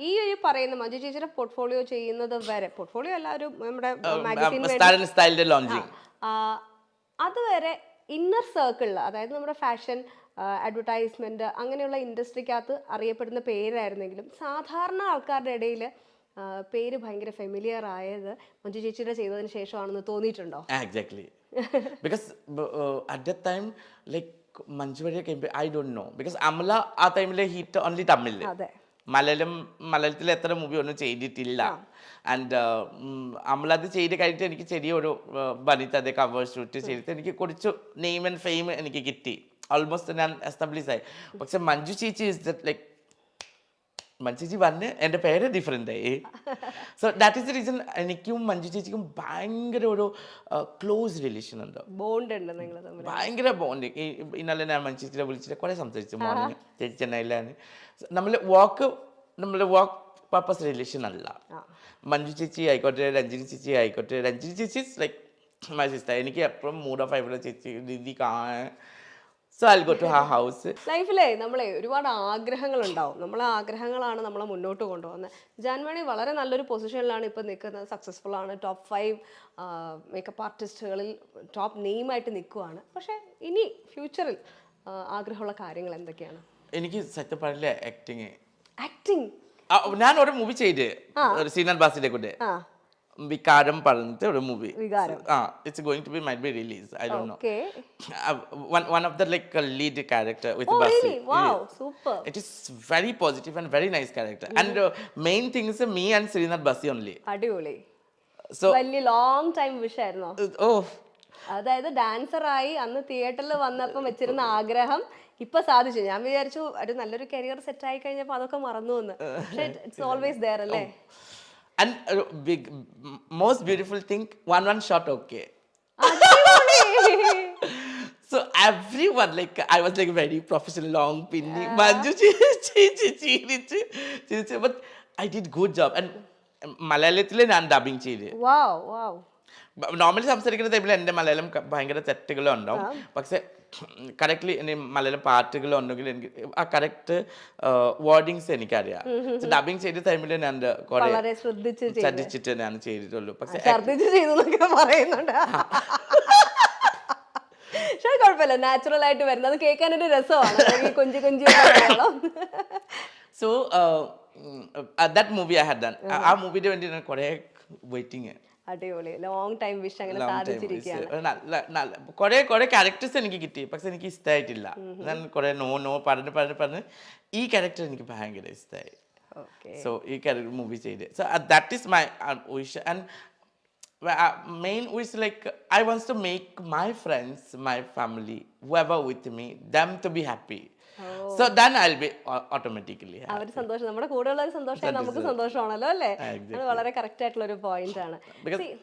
ഈ ഒരു പറയുന്ന മഞ്ജു ചേച്ചിയുടെ പോർട്ട്ഫോളിയോ ചെയ്യുന്നത് വരെ, പോർട്ട്ഫോളിയോ അല്ല, ഒരു നമ്മുടെ മാഗസീൻ സ്റ്റൈലിന്റെ ലോഞ്ചിങ്, അതുവരെ ഇന്നർ സർക്കിളിൽ, അതായത് നമ്മുടെ ഫാഷൻ അഡ്വർടൈസ്മെന്റ് അങ്ങനെയുള്ള ഇൻഡസ്ട്രിക്കകത്ത് അറിയപ്പെടുന്ന പേരായിരുന്നെങ്കിലും സാധാരണ ആൾക്കാരുടെ ഇടയിൽ പേര് ഭയങ്കര ഫെമിലിയർ ആയത് മഞ്ജു ചേച്ചിയുടെ ചെയ്തതിന് ശേഷമാണെന്ന് തോന്നിയിട്ടുണ്ടോ? Exactly. Because at the time like Manju Warrier, I don't no, because Amala ആ ടൈമിലെ ഹിറ്റ് ഓൺലി തമിഴിൽ. മലയാളത്തിൽ എത്ര മൂവി ഒന്നും ചെയ്തിട്ടില്ല. ആൻഡ് അമല അത് ചെയ്ത് കഴിഞ്ഞിട്ട് എനിക്ക് ചെറിയൊരു ബനിത കവർ ഷൂട്ട് ചെയ്തിട്ട് എനിക്ക് കുറച്ച് നെയിം ആൻഡ് ഫെയിം എനിക്ക് കിട്ടി. ഓൾമോസ്റ്റ് ഞാൻ എസ്റ്റാബ്ലിഷ് ആയി. പക്ഷെ മഞ്ജു ചേച്ചി ഇസ് ദറ്റ് ലൈക്ക്, മഞ്ജു ചേച്ചി വന്ന് എൻ്റെ പേര് ഡിഫറെൻ്റ് ആയി. So that is the reason എനിക്കും മഞ്ജു ചേച്ചിക്കും ഭയങ്കര ഒരു ക്ലോസ് റിലേഷൻ ഉണ്ട്, ബോണ്ട് ഉണ്ട് നിങ്ങൾ തമ്മിൽ, ഭയങ്കര ബോണ്ട്. ഇന്നലെ ഞാൻ മഞ്ജു ചേച്ചിയെ വിളിച്ചിട്ട് കുറേ സംസാരിച്ചു. മോർണിംഗ് ചേച്ചി ചെന്നൈയിലാണ്. നമ്മൾ വർക്ക് പർപ്പസ് റിലേഷൻ അല്ല. മഞ്ജു ചേച്ചി ആയിക്കോട്ടെ, രഞ്ജിനി ചേച്ചി ആയിക്കോട്ടെ, രഞ്ജിനി ചേച്ചി ലൈക്ക് മൈ സിസ്റ്റർ. എനിക്ക് എപ്പോഴും മൂഡ് ഓഫ് ആയിട്ടുള്ള ചേച്ചി രീതി കാണാൻ. So I go to her house. ലൈഫിലെ നമ്മളെ ഒരുപാട് ആഗ്രഹങ്ങൾ ഉണ്ടാവും. നമ്മളെ ആഗ്രഹങ്ങളാണ് നമ്മളെ മുന്നോട്ട് കൊണ്ടുപോകുന്നത്. ജാൻമണി വളരെ നല്ലൊരു പൊസിഷനിലാണ് ഇപ്പോൾ നിൽക്കുന്നത്, സക്സസ്ഫുൾ ആണ്, ടോപ്പ് 5 മേക്കപ്പ് ആർട്ടിസ്റ്റുകളിൽ ടോപ്പ് നെയിമായിട്ട് നിൽക്കുവാണ്. പക്ഷേ ഇനി ഫ്യൂച്ചറിൽ ആഗ്രഹമുള്ള കാര്യങ്ങൾ എന്തൊക്കെയാണ്? എനിക്ക് സത്യം പറയില്ല, ആക്ടിങ്. ഞാൻ ഒരു മൂവി ചെയ്ത് സീനൽ ബാസിന്റെ കൂടെ, വികാരം പറഞ്ഞിട്ട് ഒരു movie. It's going to be might be release, I don't know. One of the like lead character with Basi. Really? Wow, super. It is very positive and very nice character. And main thing is me and Srinath Basi only. അടിപൊളി. So വലിയ long time wish ആയിരുന്നോ? Oh, അതായത് ഡാൻസറായി അന്ന് തിയേറ്ററിൽ വന്നപ്പം വെച്ചിരുന്ന ആഗ്രഹം ഇപ്പൊ സാധിച്ചു. ഞാൻ വിചാരിച്ചു ഒരു നല്ലൊരു കരിയർ സെറ്റ് ആയി കഴിഞ്ഞപ്പോൾ അതൊക്കെ മറന്നു എന്ന്. പക്ഷേ ഇറ്റ്സ് ഓൾവേസ് ദേർ അല്ലേ? and big most beautiful thing, one shot okay. So everyone like I was like very professional, long pinning Manju chi, but I did good job. And മലയാളത്തിൽ ഞാൻ dubbing ചെയ്ത്. നോർമലി സംസാരിക്കുന്ന ടൈമിൽ എൻ്റെ മലയാളം ഭയങ്കര തെറ്റുകളും ഉണ്ടാവും. പക്ഷെ കറക്റ്റ്ലി മലയാളം പാട്ടുകളുണ്ടെങ്കിൽ എനിക്ക് ആ കറക്റ്റ് വേർഡിങ്സ് എനിക്കറിയാം. ഡബിങ് ചെയ്ത ടൈമിൽ ഞാൻ കുറെ ശ്രദ്ധിച്ചിട്ട് ഞാൻ ചെയ്തിട്ടുള്ളൂ. പക്ഷെ പറയുന്നുണ്ട്. പക്ഷേ കുഴപ്പമില്ല, നാച്ചുറൽ ആയിട്ട് വരുന്നത് കേൾക്കാനൊരു രസമാണ്. കൊഞ്ചി കൊഞ്ചി. So that movie I had done. ആ മൂവിയുടെ വേണ്ടി ഞാൻ കുറെ വെയിറ്റിംഗ്. അടിപൊളി, ലോങ് ടൈം വിഷ് അങ്ങനെ സാധിച്ചിരിക്കുകയാണ്. കുറെ ക്യാരക്ടേഴ്സ് എനിക്ക് കിട്ടി, പക്ഷെ എനിക്ക് ഇഷ്ടമായിട്ടില്ല. ഞാൻ കുറെ നോ പറഞ്ഞ് ഈ ക്യാരക്ടർ എനിക്ക് ഭയങ്കര ഇഷ്ടമായി. സോ ഈ ക്യാരക്ടർ മൂവി ചെയ്ത്. So that is my wish. And main wish like I wants to make my friends, my family, whoever with me, them to be happy. So then I'll be automatically happy. അവര് സന്തോഷം, നമ്മുടെ കൂടെയുള്ള സന്തോഷം നമുക്ക് സന്തോഷമാണല്ലോ അല്ലേ? അത് വളരെ കറക്റ്റ് ആയിട്ടുള്ള ഒരു പോയിന്റ് ആണ്.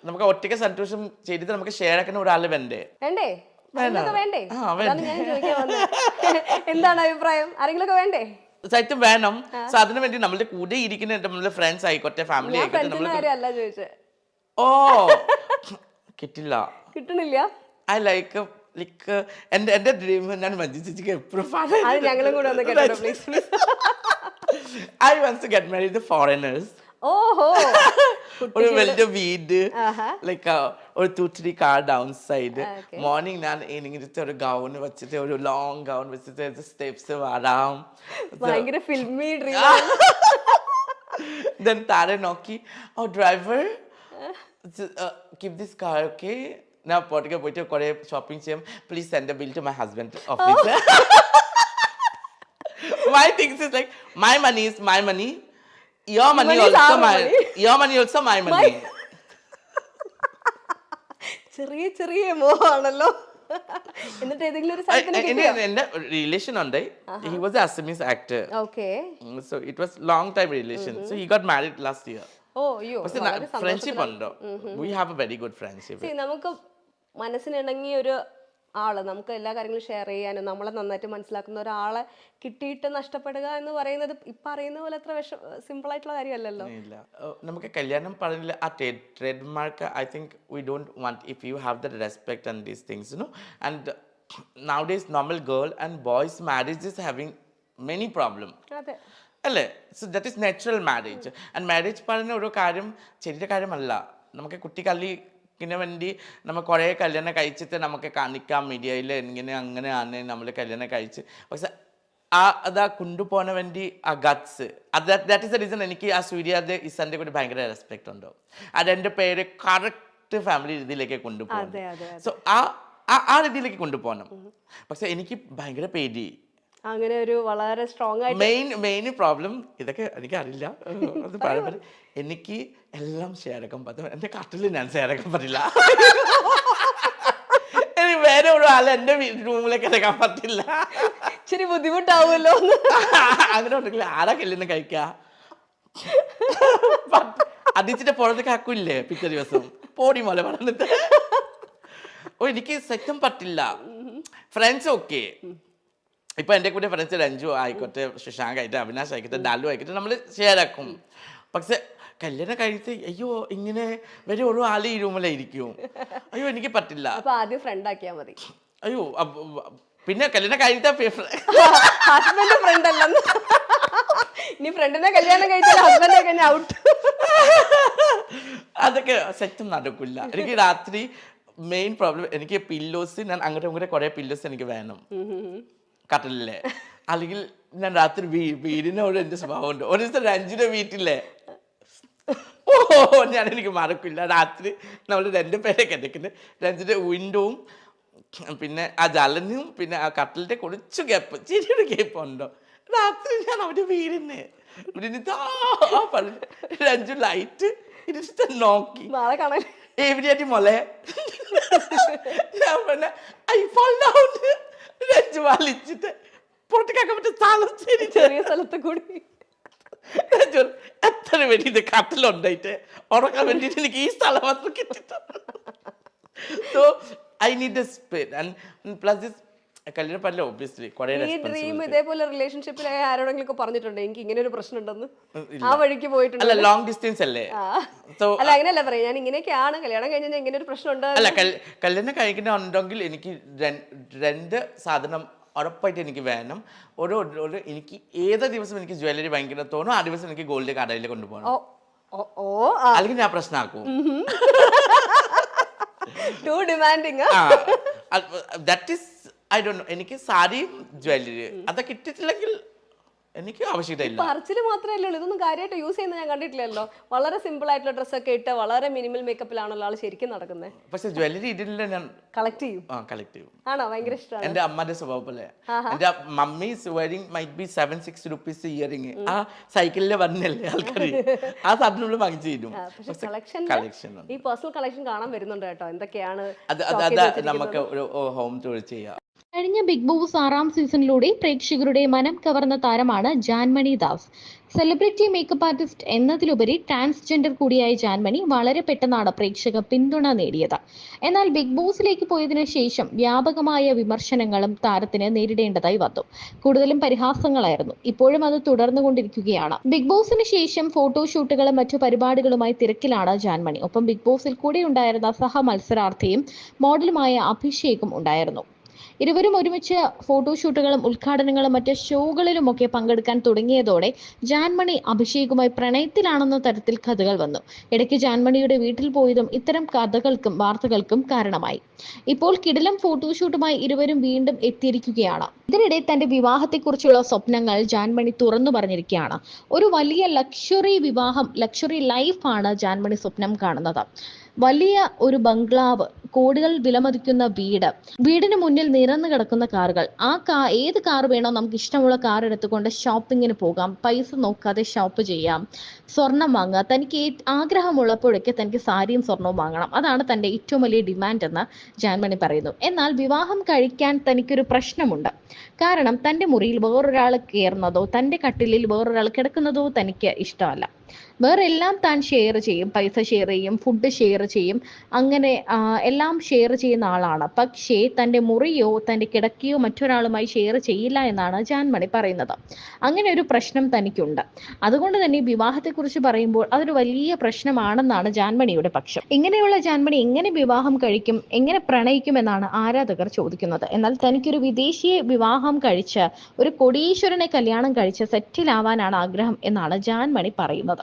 നമുക്ക് ഒറ്റയ്ക്ക് സന്തോഷം ചെയ്തിട്ട് നമുക്ക് ഷെയർ ആക്കുന്ന ഒരാൾ വേണ്ടേ? വേണ്ടേ? എന്താണ് അഭിപ്രായം? ആരെങ്കിലും വേണ്ടേ? സത്യം വേണം. സോ അതിനു വേണ്ടി നമ്മളുടെ കൂടെ ഇരിക്കുന്ന നമ്മളുടെ ഫ്രണ്ട്സ് ആയിക്കോട്ടെ, ഫാമിലി ആയിക്കോട്ടെ. ഓ കിട്ടില്ല, കിട്ടണില്ല. ഐ ലൈക്ക് എന്റെ ഡ്രീം ഞാൻ മഞ്ജു ചേച്ചിക്ക് എപ്പോഴും ഞങ്ങളും കൂടെ ഒന്ന് കേട്ടോ please. I want to get married to foreigners. ഓഹോ, ഒരു വലിയ വീട്, ലൈക്ക് ഒരു 2-3 കാർ ഡൗൺ സൈഡ്. മോർണിംഗ് ഞാൻ ഇങ്ങനെ ഒരു ഗൗൺ വെച്ചിട്ട്, ഒരു ലോങ് ഗൗൺ വെച്ചിട്ട് സ്റ്റെപ്സ് വരാം. ഭയങ്കര ഫിൽമി ഡ്രീം. Then താരെ നോക്കി, ഓ driver keep this car, okay? Now പോയിട്ട് കുറെ ഷോപ്പിംഗ് ചെയ്യാം. Please send the bill to my husband office. My things is like my money is my money, your money also my money. Your money also my money. ചെറിയ മോഹാണല്ലോ. എന്നിട്ട് ഏതെങ്കിലും ഒരു എന്റെ relation ഉണ്ട്. He was an Assamese actor. Okay. So it was long time relation. So he got married last year. Friendship ഉണ്ടോ? We have a very good friendship. നമുക്ക് മനസ്സിനിണങ്ങിയ ഒരു ആള്, നമുക്ക് എല്ലാ കാര്യങ്ങളും ഷെയർ ചെയ്യാനും നമ്മളെ നന്നായിട്ട് മനസ്സിലാക്കുന്ന ഒരാളെ കിട്ടിയിട്ട് നഷ്ടപ്പെടുക എന്ന് പറയുന്നത് ഇപ്പൊ അറിയുന്ന പോലെ അത്ര സിമ്പിൾ ആയിട്ടുള്ള കാര്യമല്ലല്ലോ. നമുക്ക് കല്യാണം പറഞ്ഞില്ല ആ trade mark. I think we don't want if you have the respect and these things, you know. And nowadays normal girl and boys marriage is having many problem. അല്ലേ? So that is natural marriage. And marriage പറഞ്ഞ ഒരു കാര്യം ചെറിയ കാര്യമല്ല. നമുക്ക് കുട്ടിക്കളിക്കിന് വേണ്ടി നമ്മൾ കുറേ കല്യാണം കഴിച്ചിട്ട് നമുക്ക് കാണിക്കാം മീഡിയയിൽ ഇങ്ങനെ അങ്ങനെയാണ് നമ്മൾ കല്യാണം കഴിച്ച്. പക്ഷെ അതാ കൊണ്ടുപോകാൻ വേണ്ടി ആ guts that is the reason എനിക്ക് ആ സൂര്യാദ ഇസന്റെ കൂടി ഭയങ്കര റെസ്പെക്ട് ഉണ്ട്. ആ രണ്ട് പേര് കറക്റ്റ് ഫാമിലി രീതിയിലേക്ക് കൊണ്ടുപോകണം. സോ ആ രീതിയിലേക്ക് കൊണ്ടുപോകണം. പക്ഷെ എനിക്ക് ഭയങ്കര പേടി. അങ്ങനെ ഒരു വളരെ സ്ട്രോങ് ആയിട്ട് മെയിൻ പ്രോബ്ലം ഇതൊക്കെ എനിക്ക് അറിയില്ല. അത് പറയുമ്പോൾ എനിക്ക് എല്ലാം ഷെയർ ആക്കാൻ പറ്റും. എൻ്റെ കട്ടിൽ ഞാൻ ഷെയർ ആക്കാൻ പറ്റില്ല. എനിക്ക് വേറെ ഒരു ആളെ എൻ്റെ റൂമിലേക്ക് എടുക്കാൻ പറ്റില്ല. ഇച്ചിരി ബുദ്ധിമുട്ടാവുമല്ലോ. അങ്ങനെ ഉണ്ടെങ്കിൽ ആരാ കല്യാണം കഴിക്കുക? അതിച്ചിട്ട് പുറത്തേക്ക് ആക്കൂല്ലേ പിറ്റേ ദിവസം പോടി മോലെ പറഞ്ഞിട്ട്. എനിക്ക് സെറ്റും പറ്റില്ല. ഫ്രണ്ട്സ് ഓക്കെ, ഇപ്പൊ എൻ്റെ കൂടെ ഫ്രണ്ട്സ് രഞ്ജു ആയിക്കോട്ടെ, ശശാങ്ക് ആയിട്ട്, അവിനാശ് ആയിക്കോട്ടെ, ഡാലു ആയിക്കോട്ടെ, നമ്മൾ ഷെയർ ആക്കും. പക്ഷെ കല്യാണം കഴിച്ച് അയ്യോ ഇങ്ങനെ വരെ ഒരു ആൾ ഈ റൂമിലായിരിക്കും. അയ്യോ എനിക്ക് പറ്റില്ല. അപ്പൊ ആദ്യം ഫ്രണ്ട് ആക്കിയാ മതി. അയ്യോ പിന്നെ കല്യാണം കഴിച്ച ഹസ്ബൻഡ് ഫ്രണ്ട് അല്ലെന്ന്. ഇനി ഫ്രണ്ടിനെ കല്യാണം കഴിച്ചാൽ ഹസ്ബൻഡ് കഴിഞ്ഞ ഔട്ട്. അതൊക്കെ സെറ്റും നടക്കില്ല. എനിക്ക് രാത്രി മെയിൻ പ്രോബ്ലം എനിക്ക് പില്ലോസ്, ഞാൻ അങ്ങോട്ടും ഇങ്ങോട്ടും കുറെ പില്ലോസ് എനിക്ക് വേണം കട്ടിലല്ലേ. അല്ലെങ്കിൽ ഞാൻ രാത്രി വീടിനോട് എൻ്റെ സ്വഭാവമുണ്ട്. ഒരു ദിവസം രഞ്ജിന്റെ വീട്ടിലെ ഞാൻ എനിക്ക് മറക്കില്ല. രാത്രി നമ്മൾ രണ്ടുപേരെ കിടക്കുന്നത്, രഞ്ജിന്റെ വിൻഡോവും പിന്നെ ആ ജലനും പിന്നെ ആ കട്ടിലിന്റെ കുറച്ച് ഗ്യാപ്പ്, ചെറിയൊരു ഗ്യാപ്പ് ഉണ്ടോ. രാത്രി ഞാൻ അവന്റെ വീടിനെ രഞ്ജു ലൈറ്റ് ഇടിച്ചിട്ട് നോക്കി എവിടെയായിട്ട് മോളെ ഞാൻ പറഞ്ഞ രഞ്ജു വലിച്ചിട്ട് പുറത്തേക്കാക്കാൻ പറ്റും സ്ഥലം ചെറിയ സ്ഥലത്ത് കൂടി എത്ര വേണ്ടി ഇത് കട്ടിലുണ്ടായിട്ട് ഉറക്കാൻ വേണ്ടിയിട്ട് എനിക്ക് ഈ സ്ഥലം മാത്രം കിട്ടിട്ട്. So I need A space and plus this കല്യാണം പറ്റില്ല ഒബ്വിയസ്ലി. ഈ ഡ്രീം ഇതേപോലെ റിലേഷൻഷിപ്പിൽ ആരോടെങ്കിലും പറഞ്ഞിട്ടുണ്ട് എനിക്ക് ഇങ്ങനെ ഒരു പ്രശ്നം ഉണ്ടെന്ന്? ആ വഴിക്ക് പോയിട്ടുണ്ട്? അല്ല ലോങ് ഡിസ്റ്റൻസ് അല്ലേ. അല്ല അങ്ങനെയല്ല പറയാം, ഞാൻ ഇങ്ങനെയൊക്കെയാണ് കല്യാണം കഴിഞ്ഞാൽ ഇങ്ങനെ ഒരു പ്രശ്നം ഉണ്ട്. അല്ല കല്യാണം കഴിക്കുന്നുണ്ടെങ്കിൽ എനിക്ക് രണ്ട് സാധനം ഉറപ്പായിട്ട് എനിക്ക് വേണം. എനിക്ക് ഏത് ദിവസം എനിക്ക് ജ്വല്ലറി ഭയങ്കര തോന്നും ആ ദിവസം എനിക്ക് ഗോൾഡ് കടയിൽ കൊണ്ടുപോകണം. അല്ലെങ്കിൽ ഞാൻ പ്രശ്നമാക്കും. Too demanding. That is I don't know. എനിക്ക് സാരിയും ജ്വല്ലറി അതൊക്കെ ഇട്ടിട്ടില്ലെങ്കിൽ എനിക്ക് ആവശ്യമില്ല. പറച്ചില് മാത്രമല്ലേ ഉള്ളൂ, ഇതൊന്നും കാര്യമായിട്ട് യൂസ് ചെയ്യുന്നത് ഞാൻ കണ്ടിട്ടില്ലല്ലോ. വളരെ സിമ്പിൾ ആയിട്ടുള്ള ഡ്രസ്സൊക്കെ ഇട്ട് വളരെ മിനിമൽ മേക്കപ്പിലാണല്ലോ ആൾ ശരിക്കും നടക്കുന്നത്. പക്ഷെ ജ്വല്ലറി ഇട്ടില്ല ഞാൻ കളക്ട് ചെയ്യും. ആണോ? ഭയങ്കര ഇഷ്ടമാണ്. എന്റെ അമ്മന്റെ സ്വഭാവം പോലെ. എന്റെ mummy wearing might be 7-6 rupees earring. ആ സൈക്കിളിൽ വന്നല്ലേ ആൾക്കാർ ആ സാധനം വാങ്ങിച്ചു തരും. കളക്ഷൻ ഈ പേഴ്സണൽ കളക്ഷൻ കാണാൻ വരുന്നുണ്ട് കേട്ടോ. എന്തൊക്കെയാണ് നമുക്ക് ഒരു ഹോം ടൂർ ചെയ്യാം. കഴിഞ്ഞ ബിഗ് ബോസ് 6ാം സീസണിലൂടെ പ്രേക്ഷകരുടെ മനം കവർന്ന താരമാണ് Janmoni Das. Celebrity makeup artist എന്നതിലുപരി ട്രാൻസ്ജെൻഡർ കൂടിയായ ജാൻമണി വളരെ പെട്ടെന്നാണ് പ്രേക്ഷക പിന്തുണ നേടിയത്. എന്നാൽ ബിഗ് ബോസിലേക്ക് പോയതിനു ശേഷം വ്യാപകമായ വിമർശനങ്ങളും താരത്തിന് നേരിടേണ്ടതായി വന്നു. കൂടുതലും പരിഹാസങ്ങളായിരുന്നു. ഇപ്പോഴും അത് തുടർന്നുകൊണ്ടിരിക്കുകയാണ്. ബിഗ് ബോസിന് ശേഷം ഫോട്ടോഷൂട്ടുകളും മറ്റു പരിപാടികളുമായി തിരക്കിലാണ് ജാൻമണി. ഒപ്പം ബിഗ് ബോസിൽ കൂടെ ഉണ്ടായിരുന്ന സഹ മത്സരാർത്ഥിയും മോഡലുമായ അഭിഷേകും ഉണ്ടായിരുന്നു. ഇരുവരും ഒരുമിച്ച് ഫോട്ടോഷൂട്ടുകളും ഉദ്ഘാടനങ്ങളും മറ്റ് ഷോകളിലുമൊക്കെ പങ്കെടുക്കാൻ തുടങ്ങിയതോടെ ജാൻമണി അഭിഷേകുമായി പ്രണയത്തിലാണെന്ന തരത്തിൽ കഥകൾ വന്നു. ഇടയ്ക്ക് ജാൻമണിയുടെ വീട്ടിൽ പോയതും ഇത്തരം കഥകൾക്കും വാർത്തകൾക്കും കാരണമായി. ഇപ്പോൾ കിടിലം ഫോട്ടോഷൂട്ടുമായി ഇരുവരും വീണ്ടും എത്തിയിരിക്കുകയാണ്. ഇതിനിടെ തന്റെ വിവാഹത്തെക്കുറിച്ചുള്ള സ്വപ്നങ്ങൾ ജാൻമണി തുറന്നു പറഞ്ഞിരിക്കുകയാണ്. ഒരു വലിയ ലക്ഷറി വിവാഹം, ലക്ഷറി ലൈഫാണ് ജാൻമണി സ്വപ്നം കാണുന്നത്. വലിയ ഒരു ബംഗ്ലാവ്, കോടികൾ വിലമതിക്കുന്ന വീടിന് മുന്നിൽ നിരന്നു കിടക്കുന്ന കാറുകൾ. ഏത് കാർ വേണോ നമുക്ക് ഇഷ്ടമുള്ള കാർ എടുത്തുകൊണ്ട് ഷോപ്പിങ്ങിന് പോകാം, പൈസ നോക്കാതെ ഷോപ്പ് ചെയ്യാം, സ്വർണം വാങ്ങുക. തനിക്ക് ആഗ്രഹമുള്ളപ്പോഴൊക്കെ തനിക്ക് സാരിയും സ്വർണവും വാങ്ങണം. അതാണ് തന്റെ ഏറ്റവും വലിയ ഡിമാൻഡ് എന്ന് ജാൻമണി പറയുന്നു. എന്നാൽ വിവാഹം കഴിക്കാൻ തനിക്കൊരു പ്രശ്നമുണ്ട്. കാരണം തന്റെ മുറിയിൽ വേറൊരാൾ കയറുന്നതോ തന്റെ കട്ടിലിൽ വേറൊരാൾ കിടക്കുന്നതോ തനിക്ക് ഇഷ്ടമല്ല. വേറെ എല്ലാം താൻ ഷെയർ ചെയ്യും, പൈസ ഷെയർ ചെയ്യും, ഫുഡ് ഷെയർ ഷെയർ ചെയ്യും, അങ്ങനെ എല്ലാം ഷെയർ ചെയ്യുന്ന ആളാണ്. പക്ഷേ തൻ്റെ മുറിയോ തൻ്റെ കിടക്കയോ മറ്റൊരാളുമായി ഷെയർ ചെയ്യില്ല എന്നാണ് ജാൻമണി പറയുന്നത്. അങ്ങനെ ഒരു പ്രശ്നം തനിക്കുണ്ട്. അതുകൊണ്ട് തന്നെ വിവാഹത്തെക്കുറിച്ച് പറയുമ്പോൾ അതൊരു വലിയ പ്രശ്നമാണെന്നാണ് ജാൻമണിയുടെ പക്ഷം. ഇങ്ങനെയുള്ള ജാൻമണി എങ്ങനെ വിവാഹം കഴിക്കും, എങ്ങനെ പ്രണയിക്കുമെന്നാണ് ആരാധകർ ചോദിക്കുന്നത്. എന്നാൽ തനിക്കൊരു വിദേശിയെ വിവാഹം കഴിച്ച് ഒരു കോടീശ്വരനെ കല്യാണം കഴിച്ച് സെറ്റിൽ ആവാനാണ് ആഗ്രഹം എന്നാണ് ജാൻമണി പറയുന്നത്.